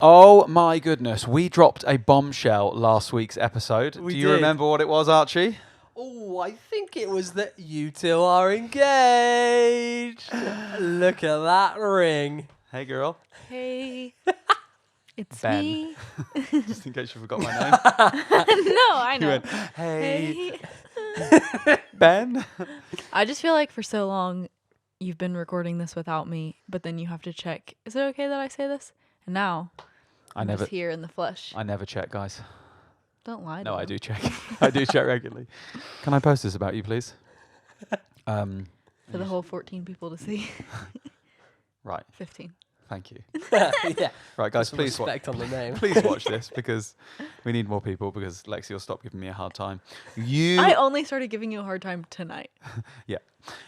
Oh my goodness, we dropped a bombshell last week's episode. We Do you did. remember what it was, Archie? Oh, I think it was that you two are engaged. Look at that ring. Hey girl. Hey, it's Ben. me. Just in case you forgot my name. No, I You know. went, hey, Hey. Ben. I just feel like for so long you've been recording this without me, but then you have to check. Is it okay that I say this? And now I'm just here in the flesh. I never check, guys. Don't lie. No, to I them. do check. I do check regularly. Can I post this about you, please? For the whole 14 people to see. Right. 15. Thank you. Yeah. Right, guys, Some please respect on the name. please watch this because we need more people because Lexi will stop giving me a hard time. I only started giving you a hard time tonight.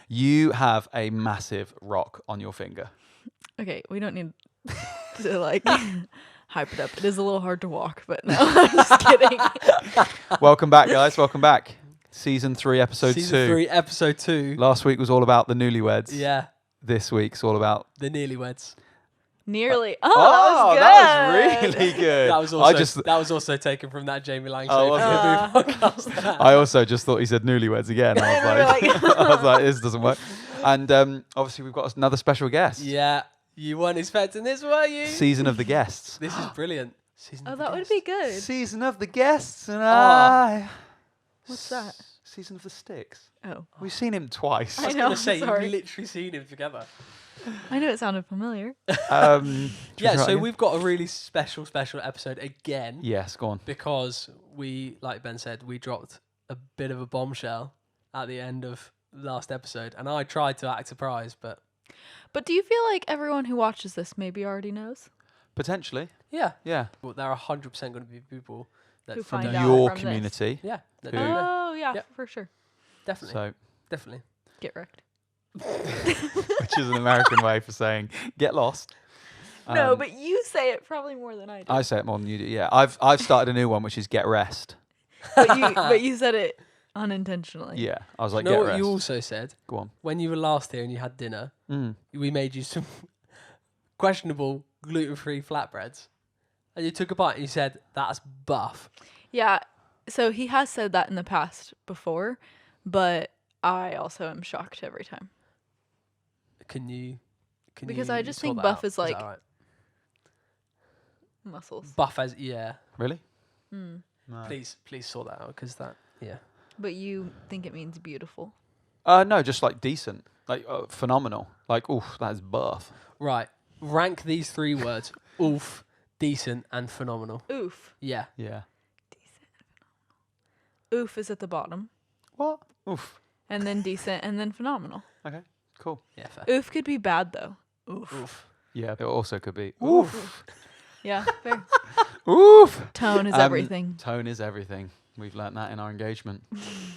You have a massive rock on your finger. Okay, we don't need to like hype it up. It is a little hard to walk, but no, I'm just kidding. Welcome back, guys. Welcome back. Season 3, episode 2. Season 3, episode 2. Last week was all about the newlyweds. Yeah, This week's all about... the nearlyweds. Nearly. Oh, that was that good. was really good. That was also taken from that Jamie Lang Oh, show. was for the podcast. I also just thought he said newlyweds again. I was like, I was like, this doesn't work. And obviously we've got another special guest. Yeah, you weren't expecting this, were you? Season of the guests. This is brilliant. Season Oh, of the that would guests. be good. Season of the guests and I. What's that? Season of the sticks. Oh, We've seen him twice. I was I going know, to say, sorry. you've literally seen him together. I knew it sounded familiar. Should we Yeah, try so again? we've got a really special episode again. Yes, go on. Because we, like Ben said, we dropped a bit of a bombshell at the end of last episode. And I tried to act surprised, but But do you feel like everyone who watches this maybe already knows? Potentially. yeah. Yeah. Well, there are 100% going to be people that Who from find the- out Your from this. community. Yeah, that Who- do that. Oh, yeah, Yep. for sure. Definitely. So, Definitely. Get wrecked. which is an American way for saying get lost. No, Um, but you say it probably more than I do. I say it more than you do. Yeah, I've started a new one, which is get rest. but you said it unintentionally. Yeah, I was You like, know get what rest. you also said? Go on. When you were last here and you had dinner, Mm. we made you some questionable gluten-free flatbreads. And you took a bite and you said, that's buff. Yeah. So he has said that in the past before, but I also am shocked every time. Can you Because I just sort think that buff out? is like- that right? Muscles. Buff as, yeah. Really? Mm. No. Please sort that out because that, yeah. But you think it means beautiful. No, just like decent, like phenomenal. Like, oof, that is buff. Right. Rank these 3 words. Oof, decent, and phenomenal. Oof. Yeah. Yeah. Decent and phenomenal. Oof is at the bottom. What? Oof. And then decent and then phenomenal. Okay. Cool. Yeah, fair. Oof could be bad though. Oof. Oof. Yeah. It also could be Oof. Yeah, fair. Oof. Tone is Um, everything. Tone is everything. We've learnt that in our engagement.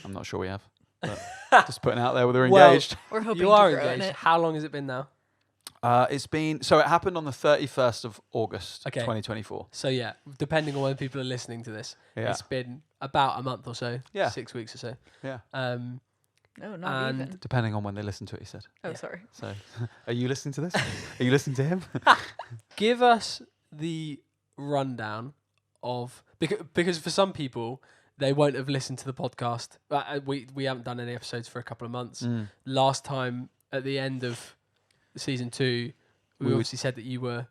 I'm not sure we have, but just putting it out there. We're Well, engaged. We're hoping You are to grow in engaged. it. How long has it been now? It's been so it happened on the 31st of August, Okay. 2024. So yeah, depending on when people are listening to this, Yeah. it's been about a month or so. Yeah. 6 weeks or so. Yeah. No, not And- even. Depending on when they listen to it, he said. Oh, yeah. sorry. So, are you listening to this? Are you listening to him? Give us the rundown of because for some people they won't have listened to the podcast. We haven't done any episodes for a couple of months. Mm. Last time at the end of season 2, we We were- obviously said that you were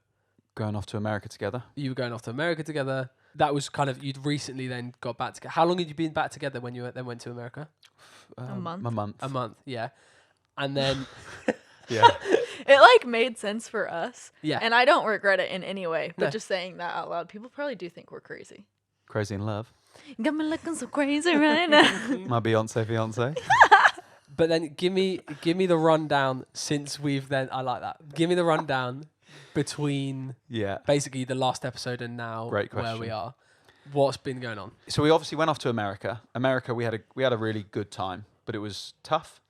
Going off to America together. going off to America together. That was kind of you'd recently then got back together. How long had you been back together when you then went to America? month. A month. A month, yeah. And then Yeah. It like made sense for us. yeah, And I don't regret it in any way. But No. just saying that out loud, people probably do think we're crazy. Crazy in love. Got me looking so crazy right now. My Beyonce fiance. but then give me the rundown since we've then I like that. Give me the rundown between Yeah. basically the last episode and now Great where question. we are. What's been going on? So we obviously went off to America. America, we had a really good time, but it was tough,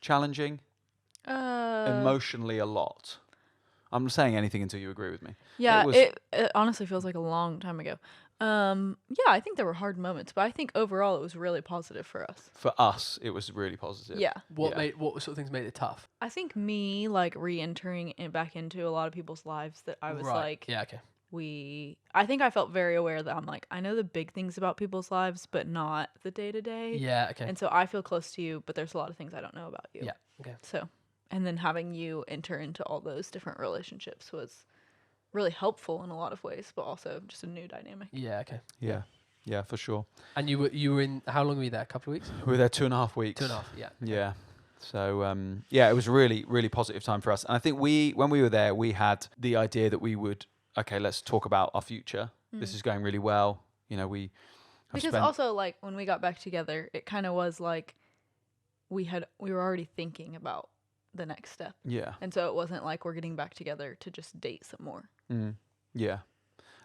challenging, emotionally a lot. I'm not saying anything until you agree with me. Yeah, was- it honestly feels like a long time ago. Yeah, I think there were hard moments, but I think overall it was really positive for us. For us, it was really positive. Yeah. What Yeah. sort of things made it tough? I think me like re-entering it back into a lot of people's lives that I was Right. like Yeah, okay. I think I felt very aware that I'm like, I know the big things about people's lives, but not the day to day. Yeah, okay. And so I feel close to you, but there's a lot of things I don't know about you. Yeah, okay. So, and then having you enter into all those different relationships was really helpful in a lot of ways, but also just a new dynamic. Yeah, okay. Yeah, for sure. And you were in, how long were you there? A couple of weeks? We were there 2.5 weeks. 2.5, yeah. Okay. Yeah. So, it was a really, really positive time for us. And I think when we were there, we had the idea that we would, okay, let's talk about our future. This is going really well. You know, because also, like, when we got back together, it kind of was like we were already thinking about the next step. Yeah. And so it wasn't like we're getting back together to just date some more. Yeah.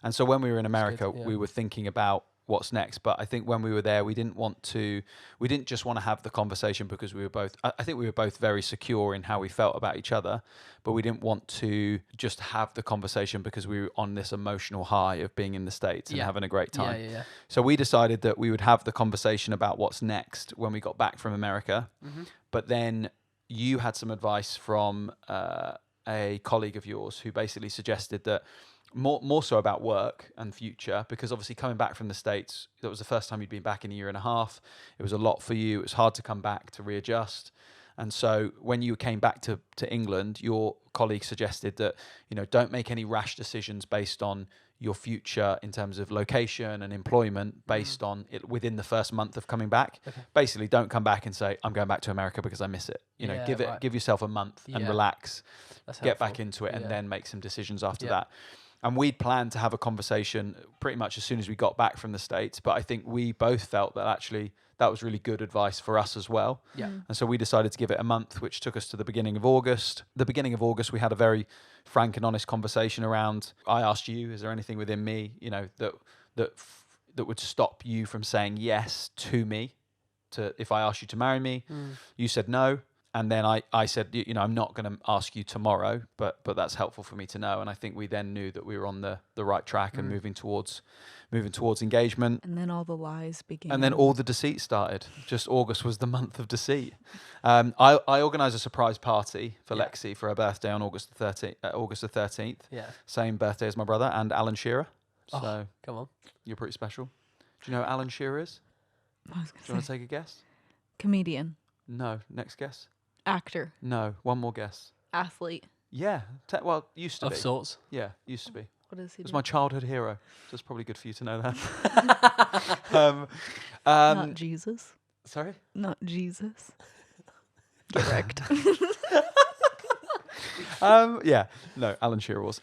And so when we were in America, we were thinking about what's next. But I think when we were there, we didn't just want to have the conversation because we were both, I think we were both very secure in how we felt about each other, but we didn't want to just have the conversation because we were on this emotional high of being in the States and having a great time. Yeah. So we decided that we would have the conversation about what's next when we got back from America. But then you had some advice from a colleague of yours who basically suggested that more so about work and future, because obviously coming back from the States, that was the first time you'd been back in a year and a half. It was a lot for you. It was hard to come back to readjust. And so when you came back to England, your colleague suggested that, you know, don't make any rash decisions based on your future in terms of location and employment based on it within the first month of coming back. Okay. Basically, don't come back and say, I'm going back to America because I miss it. You know, give yourself a month and relax, get back into it, and then make some decisions after that. And we'd planned to have a conversation pretty much as soon as we got back from the States. But I think we both felt that actually that was really good advice for us as well. Yeah. And so we decided to give it a month, which took us to the beginning of August. The beginning of August, we had a very frank and honest conversation around, I asked you, is there anything within me, you know, that would stop you from saying yes to me, to if I asked you to marry me? You said no. And then I said, you know, I'm not going to ask you tomorrow, but that's helpful for me to know. And I think we then knew that we were on the right track and moving towards engagement. And then all the lies began. And then all the deceit started. Just August was the month of deceit. I organised a surprise party for Lexi for her birthday on August the 13th. Yeah. Same birthday as my brother and Alan Shearer. So come on. You're pretty special. Do you know who Alan Shearer is? Do you want to take a guess? Comedian. No. Next guess. Actor. No. One more guess. Athlete. Yeah. Used to be. Of sorts. Yeah, used to be. What is he? It was my childhood hero. So it's probably good for you to know that. Not Jesus. Sorry? Not Jesus. Direct. Yeah. No, Alan Shearer was.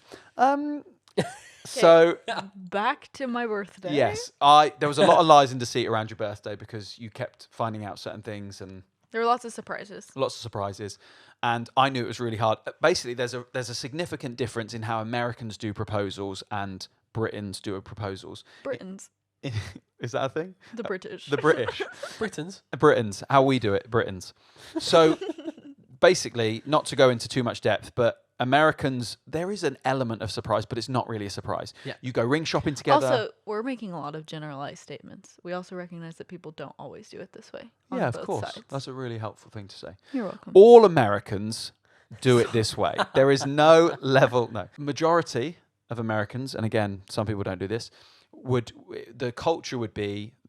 So back to my birthday. Yes. There was a lot of lies and deceit around your birthday because you kept finding out certain things, and there were lots of surprises. And I knew it was really hard. Basically, there's a significant difference in how Americans do proposals and Britons do proposals. Britons. Is that a thing? The British. The British. Britons. How we do it, Britons. So basically, not to go into too much depth, but Americans, there is an element of surprise, but it's not really a surprise. Yeah. You go ring shopping together. Also, we're making a lot of generalized statements. We also recognize that people don't always do it this way. Yeah, of course. Sides. That's a really helpful thing to say. You're welcome. All Americans do it this way. There is no level, no. Majority of Americans, and again, some people don't do this, the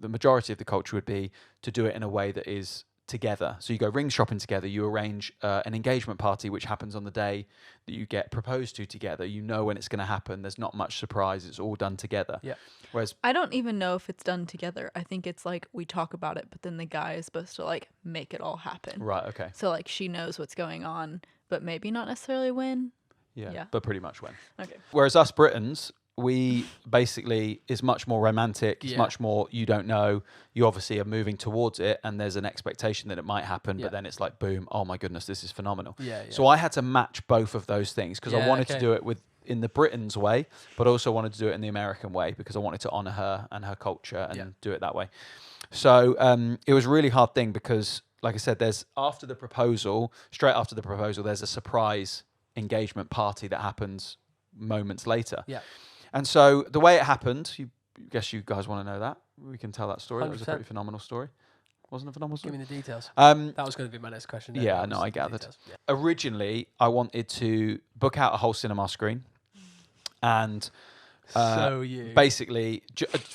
majority of the culture would be to do it in a way that is together. So you go ring shopping together, you arrange an engagement party which happens on the day that you get proposed to together. You know when it's going to happen. There's not much surprise. It's all done together. Yeah. Whereas I don't even know if it's done together. I think it's like we talk about it, but then the guy is supposed to like make it all happen. Right, okay. So like she knows what's going on, but maybe not necessarily when. Yeah. But pretty much when. Okay. Whereas us Britons, we basically is much more romantic. It's much more, you don't know. You obviously are moving towards it, and there's an expectation that it might happen, but then it's like, boom, oh my goodness, this is phenomenal. So I had to match both of those things because I wanted to do it in the Britons way, but also wanted to do it in the American way because I wanted to honor her and her culture and do it that way. So it was a really hard thing because, like I said, straight after the proposal, there's a surprise engagement party that happens moments later. Yeah. And so the way it happened, I guess you guys want to know that. We can tell that story. 100%. It was a pretty phenomenal story. Wasn't it a phenomenal story? Give me the details. That was going to be my next question. Yeah, no, I gathered. Yeah. Originally, I wanted to book out a whole cinema screen and So you. Basically,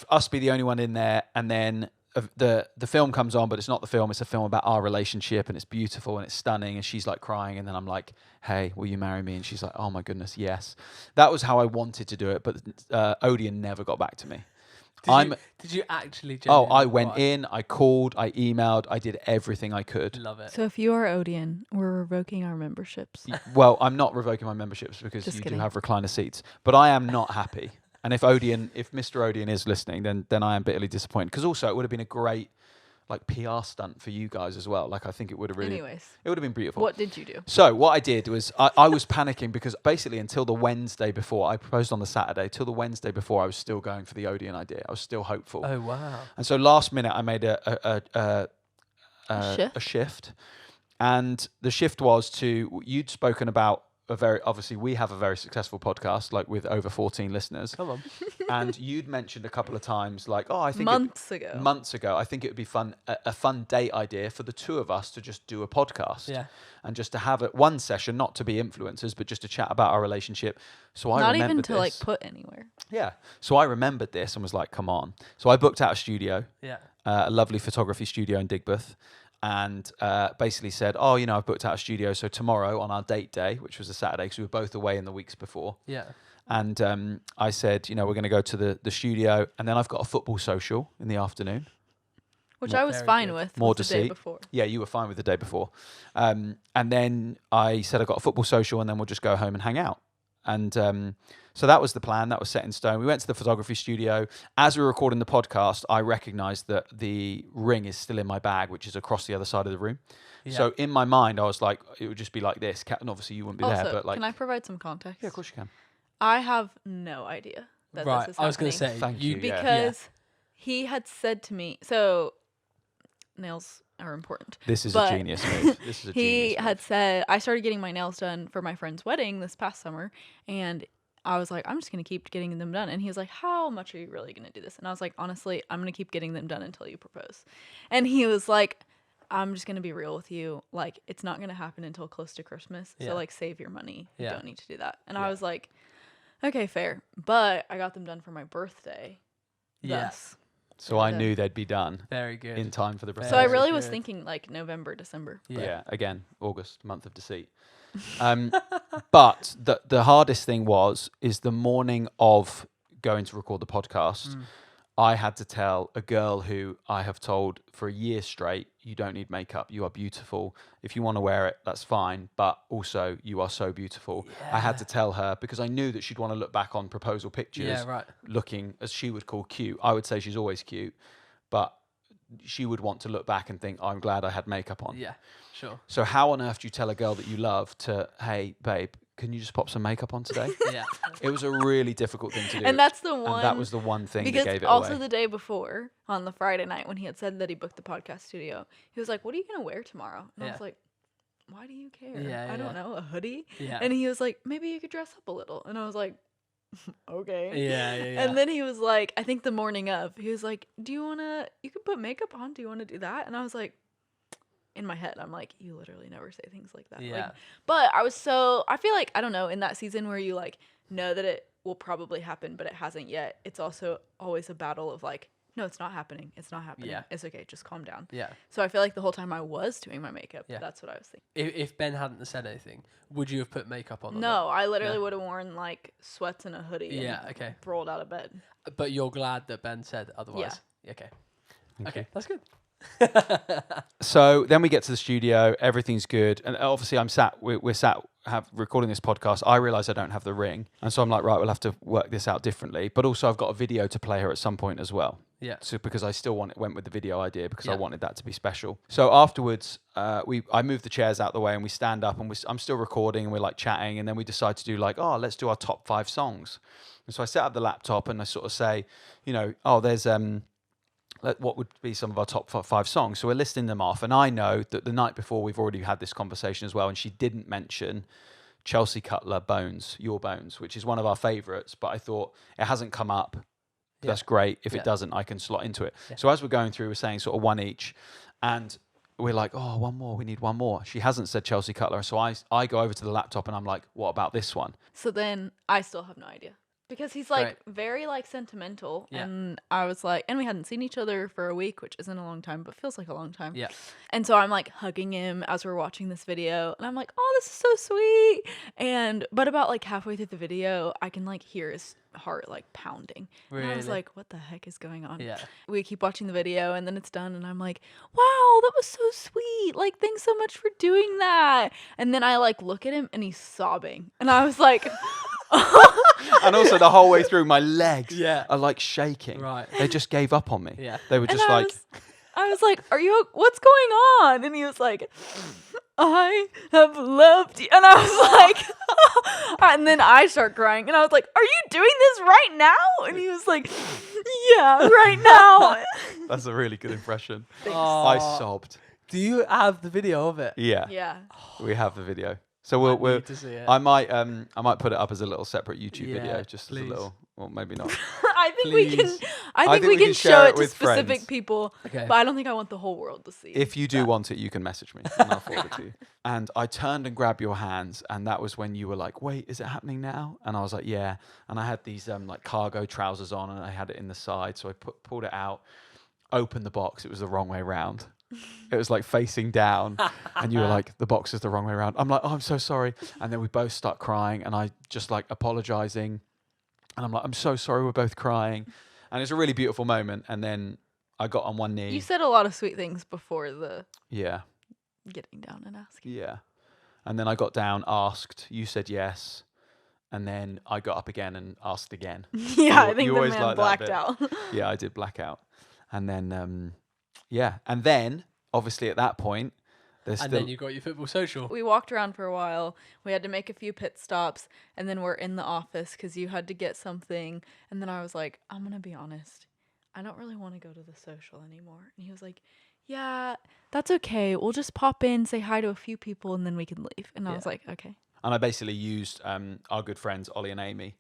us be the only one in there, and then the film comes on, but it's not the film. It's a film about our relationship, and it's beautiful and it's stunning. And she's like crying, and then I'm like, "Hey, will you marry me?" And she's like, "Oh my goodness, yes." That was how I wanted to do it, but Odeon never got back to me. Did you actually? Oh, I went in, I called, I emailed, I did everything I could. Love it. So if you are Odeon, we're revoking our memberships. Well, I'm not revoking my memberships because Just you kidding. do have recliner seats, but I am not happy. And if Mr. Odeon is listening, then I am bitterly disappointed. Because also it would have been a great like PR stunt for you guys as well. Like I think it would have really. Anyways, it would have been beautiful. What did you do? So what I did was I was panicking because basically until the Wednesday before, I proposed on the Saturday, till the Wednesday before I was still going for the Odeon idea. I was still hopeful. Oh wow! And so last minute I made a shift, and the shift was you'd spoken about obviously we have a very successful podcast like with over 14 listeners. Come on. And you'd mentioned a couple of times like, I think months ago, I think it would be a fun date idea for the two of us to just do a podcast. Yeah. And just to have one session, not to be influencers, but just to chat about our relationship. So I not remembered even to this. like put anywhere. Yeah. So I remembered this and was like, come on. So I booked out a studio. Yeah. A lovely photography studio in Digbeth. And basically said, I've booked out a studio. So tomorrow on our date day, which was a Saturday, because we were both away in the weeks before. Yeah. And I said, we're going to go to the studio. And then I've got a football social in the afternoon. Which I was fine with. More the day before. Yeah, you were fine with the day before. And then I said I got a football social and then we'll just go home and hang out. And so that was the plan. That was set in stone. We went to the photography studio. As we were recording the podcast, I recognized that the ring is still in my bag, which is across the other side of the room. Yeah. So in my mind, I was like, it would just be like this. And obviously you wouldn't be there. But like, can I provide some context? Yeah, of course you can. I have no idea that this is happening. I was going to say. Thank you. Because he had said to me, so nails are important. This is a genius move. He had said, I started getting my nails done for my friend's wedding this past summer, and I was like, I'm just going to keep getting them done. And he was like, how much are you really going to do this? And I was like, honestly, I'm going to keep getting them done until you propose. And he was like, I'm just going to be real with you. Like, it's not going to happen until close to Christmas. So, like, save your money. You don't need to do that. And I was like, okay, fair. But I got them done for my birthday. Yes. So I knew they'd be done. Very good. In time for the proposal. So I really was thinking like November, December. Yeah. Again, August, month of deceit. But the hardest thing is the morning of going to record the podcast, I had to tell a girl who I have told for a year straight, you don't need makeup. You are beautiful. If you want to wear it, that's fine. But also, you are so beautiful. Yeah. I had to tell her because I knew that she'd want to look back on proposal pictures looking, as she would call, cute. I would say she's always cute. But she would want to look back and think, I'm glad I had makeup on. Yeah, sure. So how on earth do you tell a girl that you love to, hey, babe, can you just pop some makeup on today? Yeah. It was a really difficult thing to do. And that's the one. And that was the one thing that gave it away. Because also the day before, on the Friday night, when he had said that he booked the podcast studio, he was like, what are you going to wear tomorrow? And I was like, why do you care? I don't know, a hoodie? Yeah. And he was like, maybe you could dress up a little. And I was like, okay. Yeah. And then he was like, I think the morning of, he was like, you could put makeup on. Do you want to do that? And I was like, in my head, I'm like, you literally never say things like that. Yeah. Like, but I feel like, I don't know, in that season where you like know that it will probably happen, but it hasn't yet, it's also always a battle of like, no, it's not happening. It's not happening. Yeah. It's okay. Just calm down. Yeah. So I feel like the whole time I was doing my makeup, that's what I was thinking. If Ben hadn't said anything, would you have put makeup on? No, I literally would have worn like sweats and a hoodie. Yeah. Okay. Rolled out of bed. But you're glad that Ben said otherwise. Yeah. Okay. Okay. That's good. So then we get to the studio, everything's good, and obviously we're sat recording this podcast. I realize I don't have the ring, and so I'm like, right, we'll have to work this out differently, but also I've got a video to play her at some point as well. Yeah. So because I still went with the video idea because I wanted that to be special. So afterwards, I moved the chairs out the way and we stand up and I'm still recording and we're like chatting, and then we decide to do like, let's do our top 5 songs. And so I set up the laptop and I sort of say, there's what would be some of our top 5 songs. So we're listing them off. And I know that the night before we've already had this conversation as well. And she didn't mention Chelsea Cutler, Bones, Your Bones, which is one of our favorites. But I thought it hasn't come up. Yeah. That's great. If it doesn't, I can slot into it. Yeah. So as we're going through, we're saying sort of one each. And we're like, one more. We need one more. She hasn't said Chelsea Cutler. So I go over to the laptop and I'm like, what about this one? So then I still have no idea. because he's like very like sentimental, and I was like, and we hadn't seen each other for a week, which isn't a long time, but feels like a long time. Yeah. And so I'm like hugging him as we're watching this video, and I'm like, oh, this is so sweet. But about like halfway through the video, I can like hear his heart like pounding. Really? And I was like, what the heck is going on? Yeah. We keep watching the video, and then it's done, and I'm like, wow, that was so sweet. Like, thanks so much for doing that. And then I like look at him, and he's sobbing, and I was like. And also the whole way through, my legs are like shaking. Right. They just gave up on me. Yeah. They were just like. I was like, what's going on? And he was like, I have loved you. And I was like, and then I start crying. And I was like, are you doing this right now? And he was like, yeah, right now. That's a really good impression. I sobbed. Do you have the video of it? Yeah. Yeah. We have the video. So we'll need to see it. I might put it up as a little separate YouTube video, just please. as a little, well, maybe not. I think we can. Please. I think we can show it to with specific friends. people, Okay. but I don't think I want the whole world to see it. If you do want it, you can message me and I'll forward it to you. And I turned and grabbed your hands, and that was when you were like, "Wait, is it happening now?" And I was like, "Yeah." And I had these like cargo trousers on, and I had it in the side, so I pulled it out, opened the box. It was the wrong way round. It was like facing down, and you were like, the box is the wrong way around. I'm like, oh, I'm so sorry. And then we both start crying, and I just like apologizing. And I'm like, I'm so sorry, we're both crying. And it's a really beautiful moment. And then I got on one knee. You said a lot of sweet things before the getting down and asking. Yeah. And then I got down, asked, you said yes. And then I got up again and asked again. I think you the always man like that blacked bit. out. Yeah, I did black out. And then, and then obviously at that point, then you got your football social. We walked around for a while. We had to make a few pit stops, and then we're in the office because you had to get something. And then I was like, I'm going to be honest. I don't really want to go to the social anymore. And he was like, yeah, that's okay. We'll just pop in, say hi to a few people, and then we can leave. And I was like, okay. And I basically used our good friends, Ollie and Amy.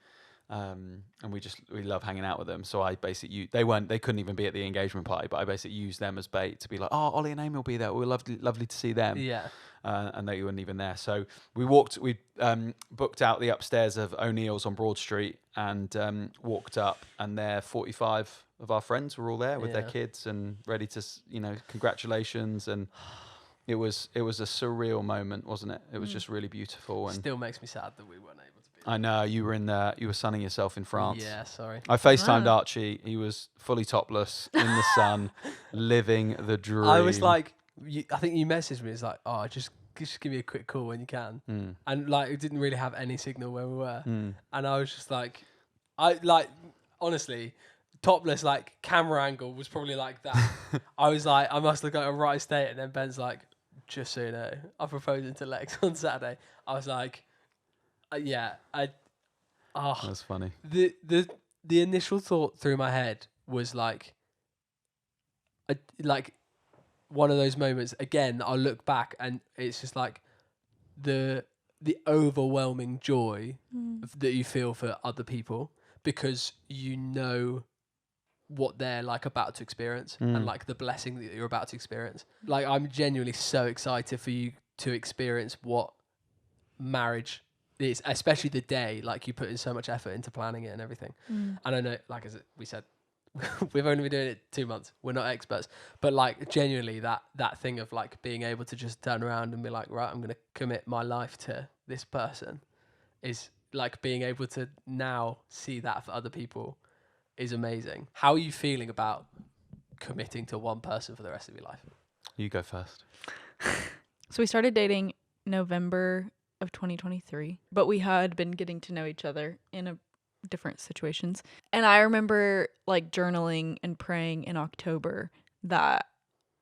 And we love hanging out with them. So I basically they couldn't even be at the engagement party, but I basically used them as bait to be like, oh, Ollie and Amy will be there. We're lovely to see them. Yeah. And they weren't even there. So we booked out the upstairs of O'Neill's on Broad Street and walked up, and there 45 of our friends were all there with their kids and ready to, congratulations. And it was a surreal moment, wasn't it? It was just really beautiful. And still makes me sad that we weren't able to be. I know you were sunning yourself in France. Yeah, sorry. I FaceTimed Archie. He was fully topless in the sun, living the dream. I was like, I think you messaged me. It's like, oh, just give me a quick call when you can. And like, it didn't really have any signal where we were. And I was just like, honestly, topless, like camera angle was probably like that. I was like, I must look at a right state. And then Ben's like, just so you know, I'm proposing to Lex on Saturday. I was like, that's funny. The initial thought through my head was like one of those moments. Again, I'll look back and it's just like the overwhelming joy that you feel for other people because you know what they're like about to experience and like the blessing that you're about to experience. Like I'm genuinely so excited for you to experience what marriage is, especially the day, like you put in so much effort into planning it and everything. And I know, like as we said, we've only been doing it 2 months. We're not experts, but like genuinely that thing of like being able to just turn around and be like, right, I'm going to commit my life to this person is like being able to now see that for other people is amazing. How are you feeling about committing to one person for the rest of your life? You go first. So we started dating November of 2023, but we had been getting to know each other in different situations. And I remember like journaling and praying in October that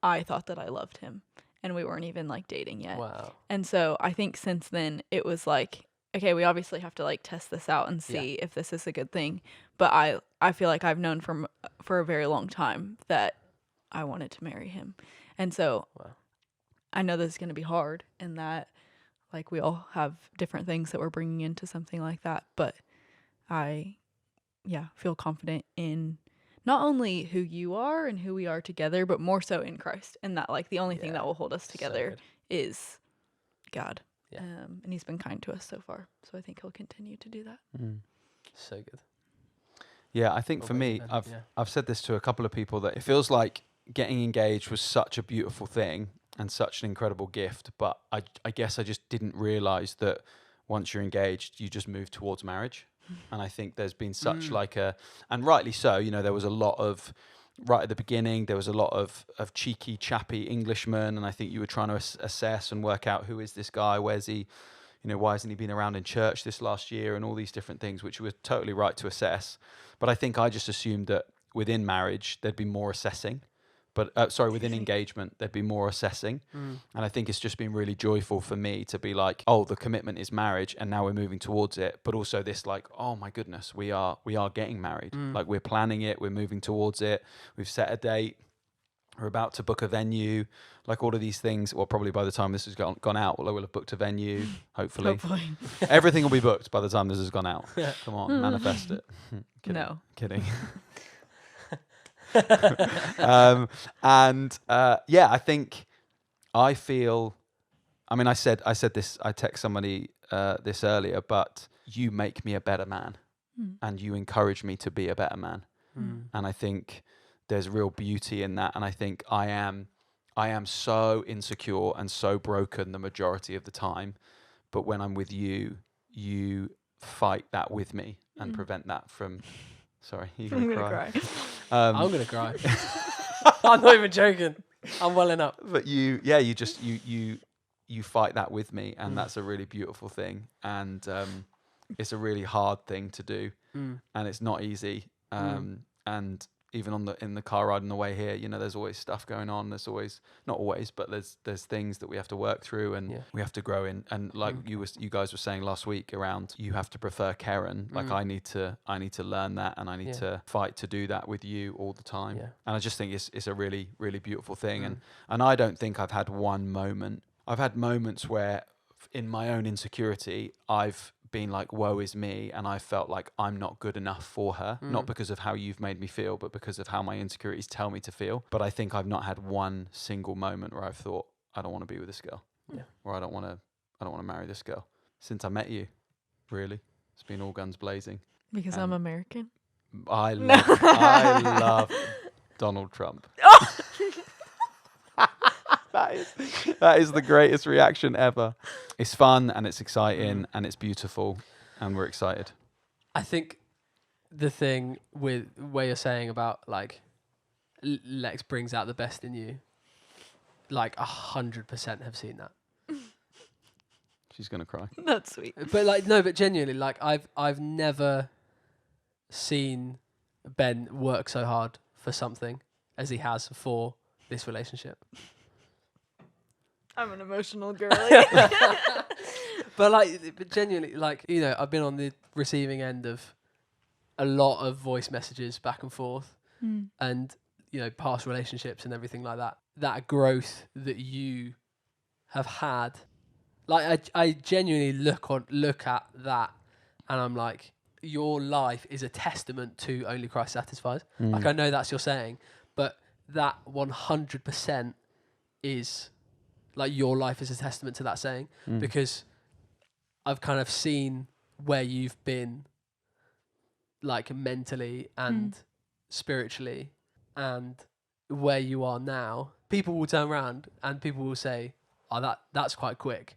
I thought that I loved him, and we weren't even like dating yet. Wow. And so I think since then it was like, okay, we obviously have to like test this out and see if this is a good thing. But I feel like I've known for a very long time that I wanted to marry him. And so I know this is going to be hard and that like we all have different things that we're bringing into something like that. But I, feel confident in not only who you are and who we are together, but more so in Christ. And that like the only thing that will hold us together is God. Yeah. And he's been kind to us so far. So I think he'll continue to do that. So good. Yeah, I think What for about you, me, Ben? Yeah. I've said this to a couple of people that it feels like getting engaged was such a beautiful thing and such an incredible gift, but I guess I just didn't realize that once you're engaged, you just move towards marriage. And I think there's been such like a, and rightly so, you know, there was a lot of, right at the beginning, there was a lot of cheeky, chappy Englishmen, and I think you were trying to assess and work out who is this guy, where's he, you know, why hasn't he been around in church this last year, and all these different things, which you were totally right to assess. But I think I just assumed that within marriage, there'd be more assessing. But within engagement, there'd be more assessing. And I think it's just been really joyful for me to be like, oh, the commitment is marriage, and now we're moving towards it. But also this like, oh my goodness, we are getting married. Like we're planning it, we're moving towards it. We've set a date. We're about to book a venue, like all of these things. Well, probably by the time this has gone out, we'll have booked a venue, hopefully. Everything will be booked by the time this has gone out. Come on, manifest it. Kidding. No. Kidding. I think I feel, I mean, I said this, I text somebody this earlier, but you make me a better man and you encourage me to be a better man. And I think there's real beauty in that. And I think I am so insecure and so broken the majority of the time. But when I'm with you, you fight that with me and prevent that from, sorry, you're going to cry. I'm going to cry. I'm not even joking. I'm welling up. But you fight that with me, and that's a really beautiful thing. And it's a really hard thing to do, and it's not easy. And even in the car ride on the way here, you know, there's always stuff going on. There's always, not always, but there's things that we have to work through and we have to grow in. And like you guys were saying last week around, you have to prefer Karen. Like I need to learn that, and I need to fight to do that with you all the time. Yeah. And I just think it's a really, really beautiful thing. And I don't think I've had one moment. I've had moments where in my own insecurity, I've been like, woe is me, and I felt like I'm not good enough for her, not because of how you've made me feel, but because of how my insecurities tell me to feel. But I think I've not had one single moment where I've thought, I don't want to be with this girl, or I don't want to marry this girl. Since I met you, really, it's been all guns blazing. Because I'm American. I love Donald Trump. That is the greatest reaction ever. It's fun and it's exciting and it's beautiful and we're excited. I think the thing with where you're saying about like Lex brings out the best in you, like 100% have seen that. She's gonna cry. That's sweet. But like no, but genuinely, like I've never seen Ben work so hard for something as he has for this relationship. I'm an emotional girl. But genuinely, like, you know, I've been on the receiving end of a lot of voice messages back and forth and, you know, past relationships and everything like that. That growth that you have had, like, I genuinely look at that and I'm like, your life is a testament to only Christ satisfies. Like, I know that's your saying, but that 100% is... like your life is a testament to that saying because I've kind of seen where you've been like mentally and spiritually and where you are now. People will turn around and people will say, oh, that's quite quick.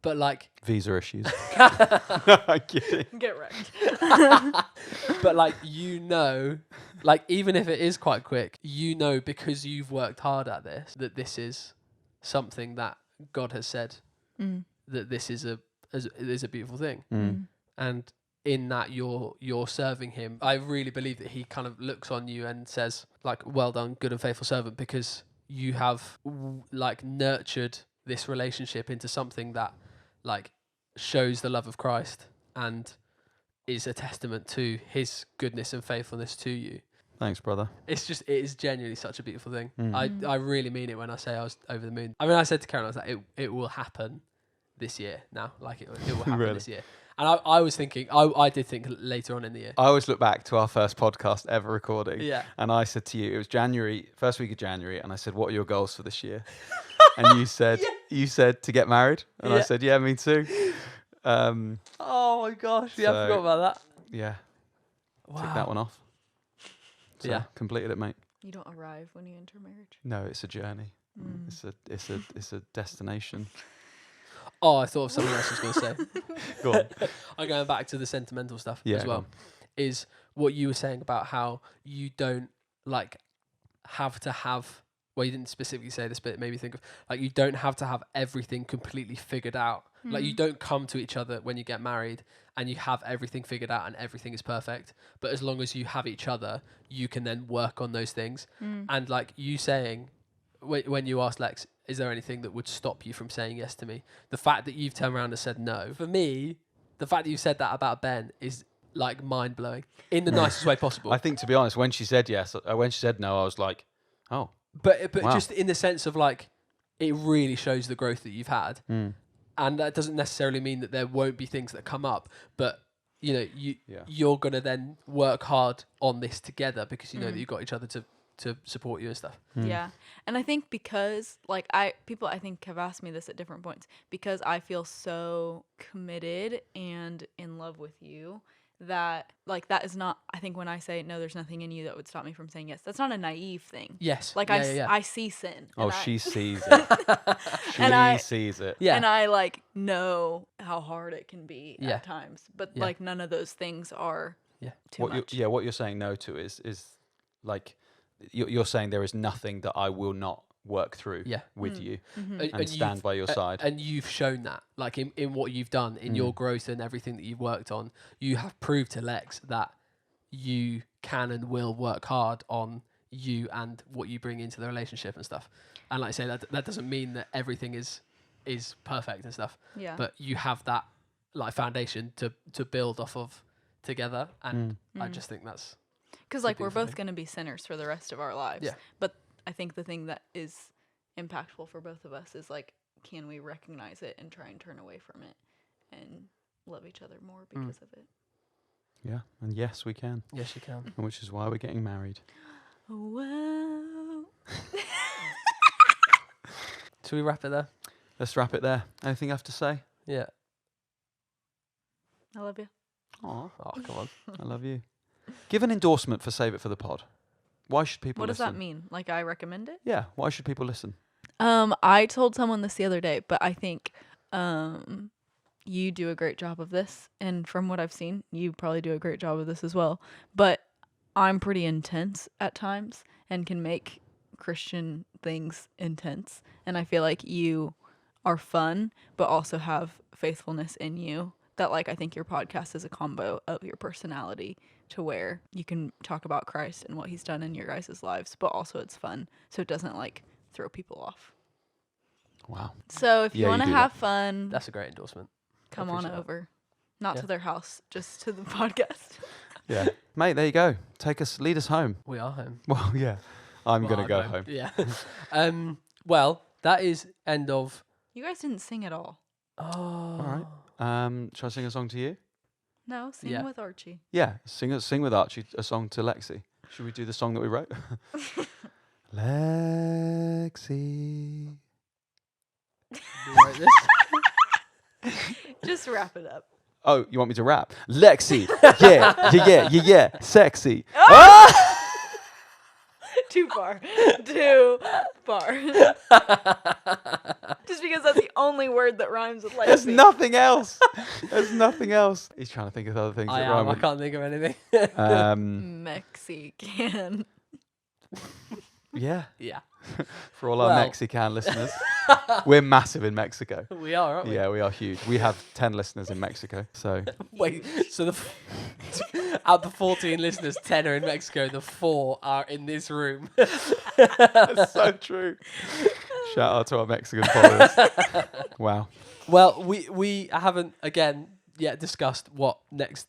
But like... visa issues. I'm kidding. Get wrecked. But like, you know, like even if it is quite quick, you know, because you've worked hard at this, that this is... something that God has said that this is a beautiful thing, and in that you're serving Him. I really believe that He kind of looks on you and says, like, "Well done, good and faithful servant," because you have like nurtured this relationship into something that like shows the love of Christ and is a testament to His goodness and faithfulness to you. Thanks, brother. It is genuinely such a beautiful thing. I really mean it when I say I was over the moon. I mean, I said to Karen, I was like, it will happen this year now. Like, it will happen Really? this year. And I was thinking, I did think later on in the year. I always look back to our first podcast ever recording. Yeah. And I said to you, it was January, first week of January, and I said, what are your goals for this year? And you said, to get married. And I said, yeah, me too. Oh my gosh. Yeah, I forgot about that. Yeah. Tick that one off. So Yeah. completed it, mate. You don't arrive when you enter marriage. No, it's a journey. It's a destination. Oh, I thought of something else I was going to say. Go on. I'm going back to the sentimental stuff Yeah, as go well. on. Is what you were saying about how you don't like have to have. Well, you didn't specifically say this, but it made me think of like you don't have to have everything completely figured out. Like you don't come to each other when you get married and you have everything figured out and everything is perfect. But as long as you have each other, you can then work on those things. And like you saying, when you asked Lex, is there anything that would stop you from saying yes to me? The fact that you've turned around and said no, for me, the fact that you said that about Ben is like mind blowing in the nicest way possible. I think, to be honest, when she said yes, when she said no, I was like, oh. But wow. Just in the sense of like, it really shows the growth that you've had. And that doesn't necessarily mean that there won't be things that come up, but you know, you're gonna then work hard on this together because you know that you've got each other to support you and stuff. Yeah. And I think because like people I think have asked me this at different points, because I feel so committed and in love with you that like that is not, I think when I say no, there's nothing in you that would stop me from saying yes, that's not a naive thing. Yes. Like I see sin. Oh, she sees it. She sees it. Yeah. And I like know how hard it can be Yeah. at times, but like none of those things are too much. What you're saying no to is like you're saying there is nothing that I will not work through with you and stand by your side. And you've shown that, like in what you've done, in your growth and everything that you've worked on, you have proved to Lex that you can and will work hard on you and what you bring into the relationship and stuff. And like I say, that doesn't mean that everything is perfect and stuff. Yeah. But you have that like foundation to build off of together, and I just think that's because like we're both going to be sinners for the rest of our lives. Yeah. But I think the thing that is impactful for both of us is like, can we recognize it and try and turn away from it and love each other more because of it? Yeah, and yes, we can. Yes, you can. Which is why we're getting married. Wow. Should we wrap it there? Let's wrap it there. Anything I have to say? Yeah. I love you. Aw, Oh, come on. I love you. Give an endorsement for Save It for the Pod. Why should people What listen? does that mean? Like I recommend it? Yeah, why should people listen? I told someone this the other day, but I think you do a great job of this, and from what I've seen, you probably do a great job of this as well. But I'm pretty intense at times and can make Christian things intense, and I feel like you are fun but also have faithfulness in you. That like I think your podcast is a combo of your personality to where you can talk about Christ and what he's done in your guys' lives, but also it's fun, so it doesn't like throw people off. Wow. So if you want to have fun, That's a great endorsement. come on appreciate that. over. Not to their house, just to the podcast. Yeah. Mate, there you go. Lead us home. We are home. Well, yeah. I'm going to go home. Yeah. Well, that is end of. You guys didn't sing at all. Oh. All right. Shall I sing a song to you? No, sing with Archie. Yeah, sing with Archie a song to Lexi. Should we do the song that we wrote? Lexi. Do you write this? Just wrap it up. Oh, you want me to rap? Lexi. Yeah. Sexy. Too far. Too far. Just because that's the only word that rhymes with Lexi. There's nothing else. He's trying to think of other things that rhyme I with. can't think of anything. Mexican. Yeah. Yeah. For all our Mexican listeners. We're massive in Mexico. We are, aren't we? Yeah, we are huge. We have 10 listeners in Mexico. So Wait, so out the 14 listeners, 10 are in Mexico. The 4 are in this room. that's so true. Shout out to our Mexican followers. Wow. Well, we haven't again yet discussed what next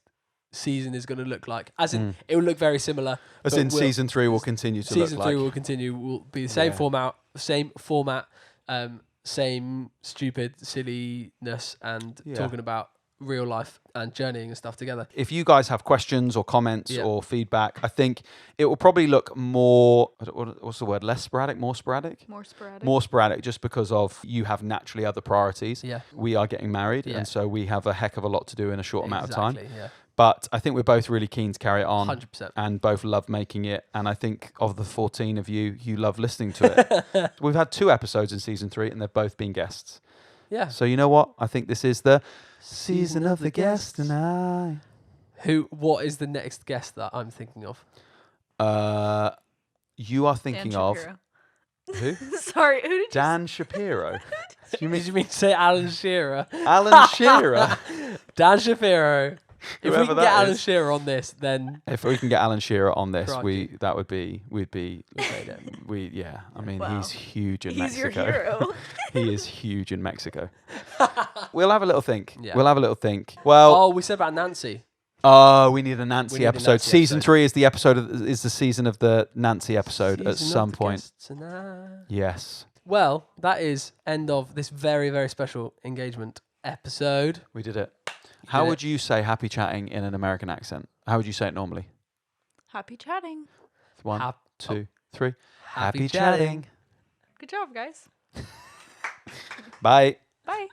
season is going to look like. As in, it will look very similar. As in, season 3 will continue to look like. Season 3 will continue. Will be the same format. Same stupid silliness and talking about real life and journeying and stuff together. If you guys have questions or comments or feedback, I think it will probably look more, what's the word, less sporadic, more sporadic? More sporadic, just because of you have naturally other priorities. Yeah. We are getting married, and so we have a heck of a lot to do in a short amount of time. Yeah. But I think we're both really keen to carry it on. 100%. And both love making it. And I think of the 14 of you, you love listening to it. We've had 2 episodes in season 3 and they've both been guests. Yeah. So you know what? I think this is the season of the guest and I. What is the next guest that I'm thinking of? You are thinking of who? Sorry, who did Dan Shapiro. Did you mean to say Alan Shearer? Alan Shearer. Dan Shapiro. If we Whoever can that get Alan is. Shearer on this, then If we can get Alan Shearer on this, Crikey. we'd be yeah. I mean, Wow. he's huge in He's Mexico. your hero. He is huge in Mexico. We'll have a little think. Yeah. We'll have a little think. Well, we said about Nancy. we need a Nancy We need a episode. Nancy Season episode. 3 is the season of the Nancy episode at Season of some the point. guests and I. Yes, Well, that is end of this very, very special engagement episode. we did it. How did would you say happy chatting in an American accent? How would you say it normally? Happy chatting. 1, 2, 3. Happy chatting. Good job, guys. Bye. Bye.